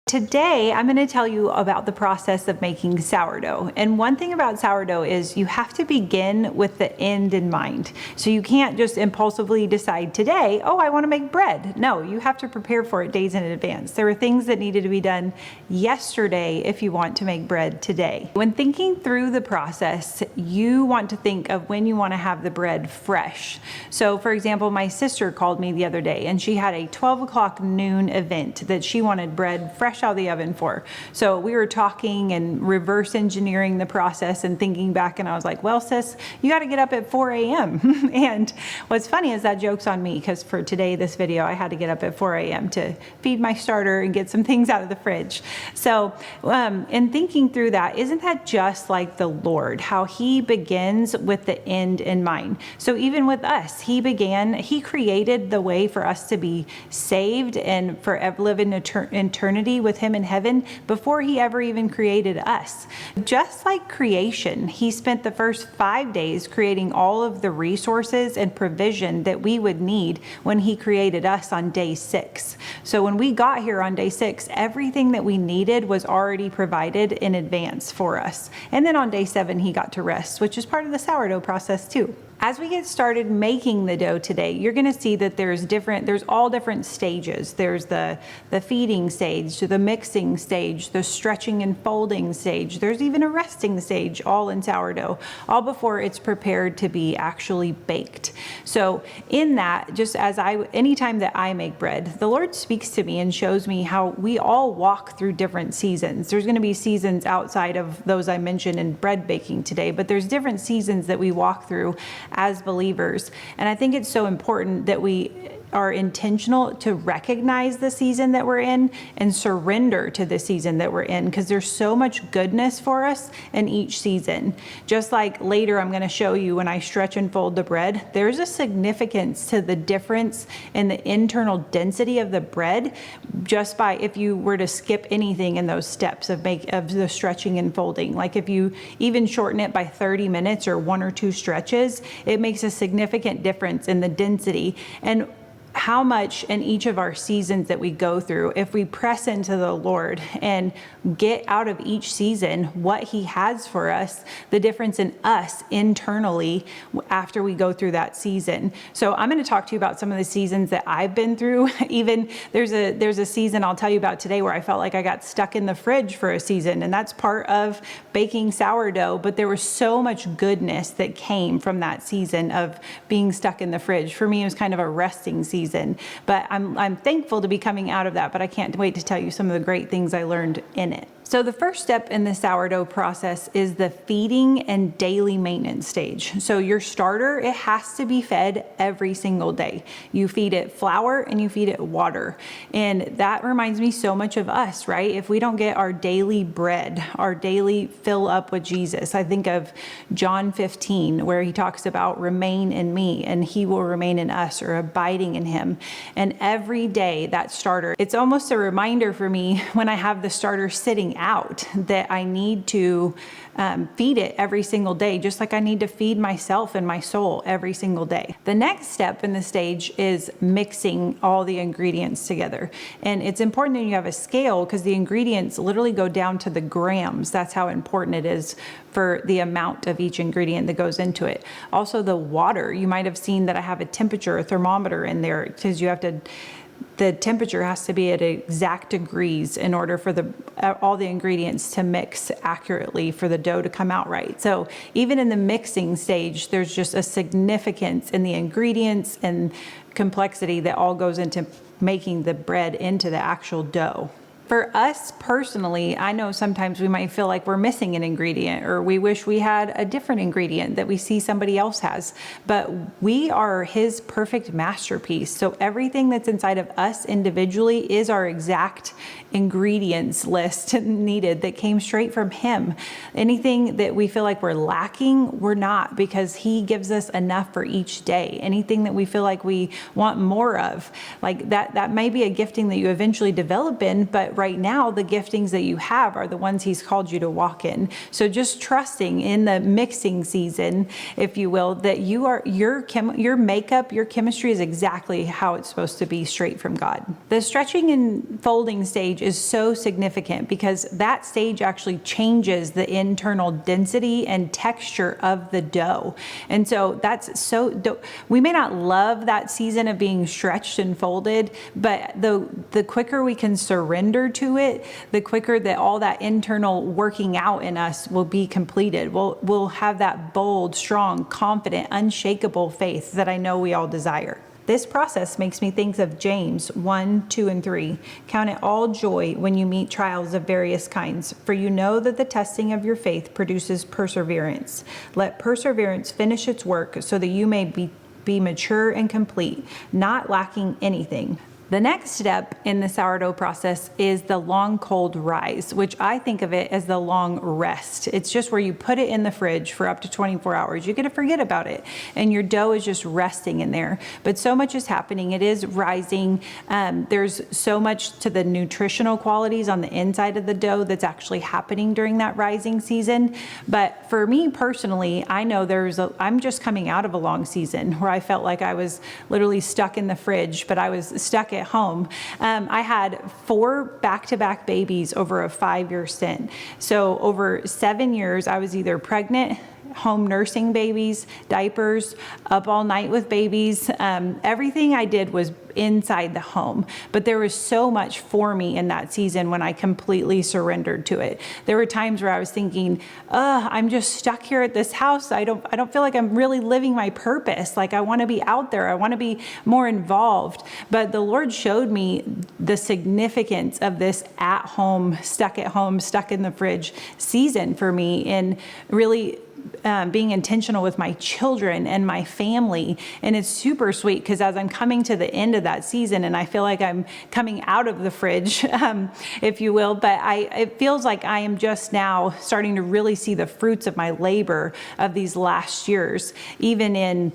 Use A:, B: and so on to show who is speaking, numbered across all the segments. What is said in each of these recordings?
A: Today, I'm going to tell you about the process of making sourdough. And one thing about sourdough is you have to begin with the end in mind. So you can't just impulsively decide today, oh, I want to make bread. No, you have to prepare for it days in advance. There were things that needed to be done yesterday if you want to make bread today. When thinking through the process, you want to think of when you want to have the bread fresh. So for example, my sister called me the other day and she had a 12 o'clock noon event that she wanted bread fresh out of the oven for. So we were talking and reverse engineering the process and thinking back, and I was like, well, sis, you got to get up at 4 a.m. And what's funny is that joke's on me, because for today, this video, I had to get up at 4 a.m. to feed my starter and get some things out of the fridge. So in thinking through that, isn't that just like the Lord, how he begins with the end in mind? So even with us, he created the way for us to be saved and forever live in eternity with him in heaven before he ever even created us. Just like creation, he spent the first 5 days creating all of the resources and provision that we would need when he created us on day 6. So when we got here on day 6, everything that we needed was already provided in advance for us. And then on day 7, he got to rest, which is part of the sourdough process too. As we get started making the dough today, you're going to see that there's all different stages. There's the feeding stage, the mixing stage, the stretching and folding stage. There's even a resting stage, all in sourdough, all before it's prepared to be actually baked. So in that, anytime that I make bread, the Lord speaks to me and shows me how we all walk through different seasons. There's going to be seasons outside of those I mentioned in bread baking today, but there's different seasons that we walk through as believers. And I think it's so important that we are intentional to recognize the season that we're in and surrender to the season that we're in, because there's so much goodness for us in each season. Just like later I'm going to show you when I stretch and fold the bread, there's a significance to the difference in the internal density of the bread just by if you were to skip anything in those steps of the stretching and folding. Like if you even shorten it by 30 minutes or 1 or 2 stretches, it makes a significant difference in the density. And how much in each of our seasons that we go through, if we press into the Lord and get out of each season what he has for us, the difference in us internally after we go through that season. So I'm going to talk to you about some of the seasons that I've been through. Even there's a season I'll tell you about today where I felt like I got stuck in the fridge for a season, and that's part of baking sourdough. But there was so much goodness that came from that season of being stuck in the fridge. For me, it was kind of a resting season. But I'm thankful to be coming out of that, but I can't wait to tell you some of the great things I learned in it. So the first step in the sourdough process is the feeding and daily maintenance stage. So your starter, it has to be fed every single day. You feed it flour and you feed it water. And that reminds me so much of us, right? If we don't get our daily bread, our daily fill up with Jesus, I think of John 15, where he talks about remain in me and he will remain in us, or abiding in him. And every day that starter, it's almost a reminder for me when I have the starter sitting out that I need to feed it every single day, just like I need to feed myself and my soul every single day. The next step in the stage is mixing all the ingredients together. And it's important that you have a scale, because the ingredients literally go down to the grams. That's how important it is for the amount of each ingredient that goes into it. Also the water, you might have seen that I have a temperature, a thermometer in there, because the temperature has to be at exact degrees in order for all the ingredients to mix accurately for the dough to come out right. So even in the mixing stage, there's just a significance in the ingredients and complexity that all goes into making the bread into the actual dough. For us personally, I know sometimes we might feel like we're missing an ingredient, or we wish we had a different ingredient that we see somebody else has, but we are his perfect masterpiece. So everything that's inside of us individually is our exact ingredients list needed that came straight from him. Anything that we feel like we're lacking, we're not, because he gives us enough for each day. Anything that we feel like we want more of, like that may be a gifting that you eventually develop in, but right now, the giftings that you have are the ones he's called you to walk in. So just trusting in the mixing season, if you will, that your makeup, your chemistry is exactly how it's supposed to be, straight from God. The stretching and folding stage is so significant because that stage actually changes the internal density and texture of the dough. And so we may not love that season of being stretched and folded, but the quicker we can surrender to it, the quicker that all that internal working out in us will be completed. We'll have that bold, strong, confident, unshakable faith that I know we all desire. This process makes me think of James 1, 2, and 3. Count it all joy when you meet trials of various kinds, for you know that the testing of your faith produces perseverance. Let perseverance finish its work so that you may be mature and complete, not lacking anything. The next step in the sourdough process is the long cold rise, which I think of it as the long rest. It's just where you put it in the fridge for up to 24 hours. You get to forget about it, and your dough is just resting in there. But so much is happening. It is rising. There's so much to the nutritional qualities on the inside of the dough that's actually happening during that rising season. But for me personally, I know I'm just coming out of a long season where I felt like I was literally stuck in the fridge, but I was stuck at home. I had 4 back-to-back babies over a 5-year stint. So over 7 years, I was either pregnant, home nursing babies, diapers, up all night with babies. Everything I did was inside the home. But there was so much for me in that season when I completely surrendered to it. There were times where I was thinking, I'm just stuck here at this house. I don't feel like I'm really living my purpose. Like, I want to be out there. I want to be more involved. But the Lord showed me the significance of this at home, stuck in the fridge season for me, in really being intentional with my children and my family. And it's super sweet because as I'm coming to the end of that season, and I feel like I'm coming out of the fridge, if you will, but it feels like I am just now starting to really see the fruits of my labor of these last years, even in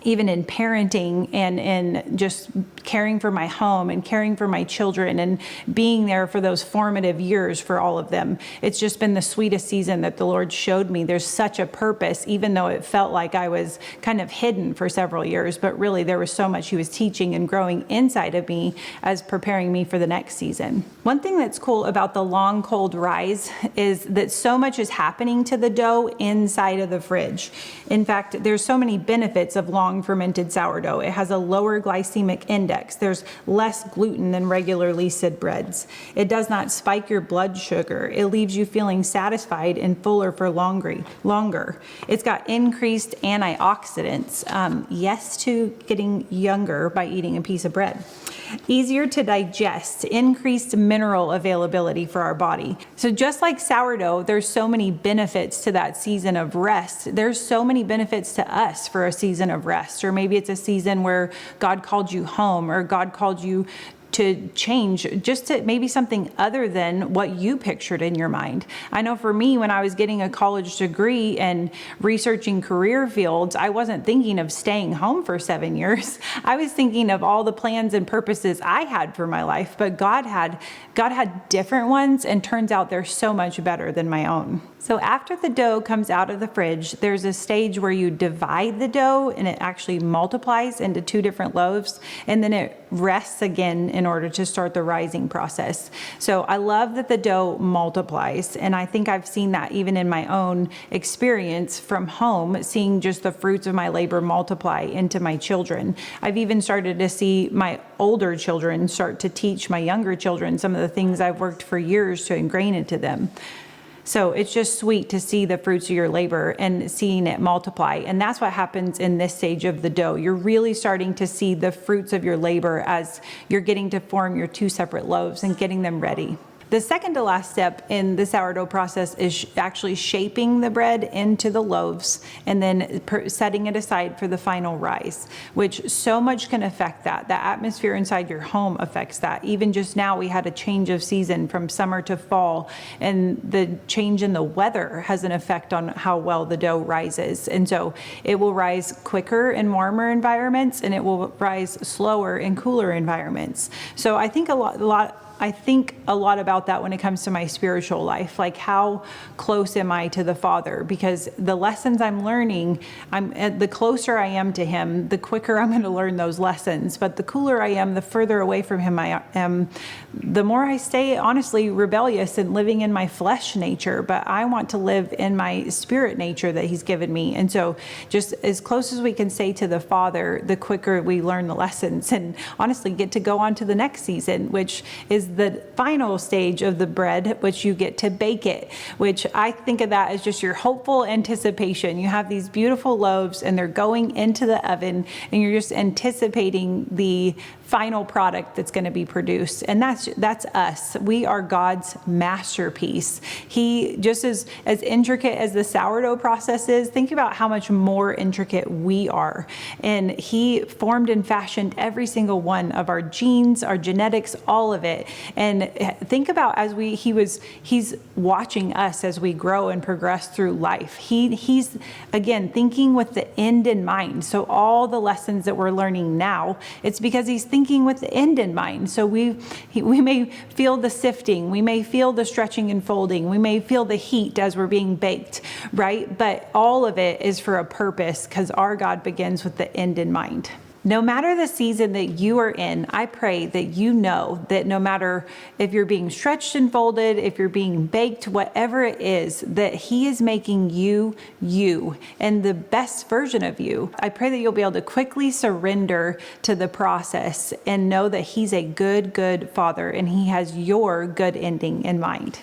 A: parenting and just caring for my home and caring for my children and being there for those formative years for all of them. It's just been the sweetest season that the Lord showed me there's such a purpose, even though it felt like I was kind of hidden for several years, but really there was so much He was teaching and growing inside of me as preparing me for the next season. One thing that's cool about the long cold rise is that so much is happening to the dough inside of the fridge. In fact, there's so many benefits of long fermented sourdough. It has a lower glycemic index. There's less gluten than regular Leasid breads. It does not spike your blood sugar. It leaves you feeling satisfied and fuller for longer. It's got increased antioxidants. Yes to getting younger by eating a piece of bread. Easier to digest, increased mineral availability for our body. So just like sourdough, there's so many benefits to that season of rest. There's so many benefits to us for a season of rest, or maybe it's a season where God called you home, or God called you to change just to maybe something other than what you pictured in your mind. I know for me, when I was getting a college degree and researching career fields, I wasn't thinking of staying home for 7 years. I was thinking of all the plans and purposes I had for my life, but God had different ones, and turns out they're so much better than my own. So after the dough comes out of the fridge, there's a stage where you divide the dough and it actually multiplies into 2 different loaves, and then it rests again in order to start the rising process. So I love that the dough multiplies, and I think I've seen that even in my own experience from home, seeing just the fruits of my labor multiply into my children. I've even started to see my older children start to teach my younger children some of the things I've worked for years to ingrain into them. So it's just sweet to see the fruits of your labor and seeing it multiply. And that's what happens in this stage of the dough. You're really starting to see the fruits of your labor as you're getting to form your 2 separate loaves and getting them ready. The second to last step in the sourdough process is actually shaping the bread into the loaves and then setting it aside for the final rise, which so much can affect that. The atmosphere inside your home affects that. Even just now, we had a change of season from summer to fall, and the change in the weather has an effect on how well the dough rises. And so it will rise quicker in warmer environments, and it will rise slower in cooler environments. So I think I think a lot about that when it comes to my spiritual life. Like, how close am I to the Father? Because the lessons I'm learning, the closer I am to him, the quicker I'm going to learn those lessons. But the cooler I am, the further away from him I am, the more I stay honestly rebellious and living in my flesh nature. But I want to live in my spirit nature that he's given me. And so just as close as we can stay to the Father, the quicker we learn the lessons and honestly get to go on to the next season, which is the final stage of the bread, which you get to bake it, which I think of that as just your hopeful anticipation. You have these beautiful loaves and they're going into the oven and you're just anticipating the final product that's going to be produced. And that's us. We are God's masterpiece. He, just as intricate as the sourdough process is, think about how much more intricate we are. And he formed and fashioned every single one of our genes, our genetics, all of it. And think about he's watching us as we grow and progress through life. He's again thinking with the end in mind. So all the lessons that we're learning now, it's because he's thinking with the end in mind. So we may feel the sifting, we may feel the stretching and folding, we may feel the heat as we're being baked, right? But all of it is for a purpose, because our God begins with the end in mind. No matter the season that you are in, I pray that you know that no matter if you're being stretched and folded, if you're being baked, whatever it is, that he is making you and the best version of you. I pray that you'll be able to quickly surrender to the process and know that he's a good Father and he has your good ending in mind.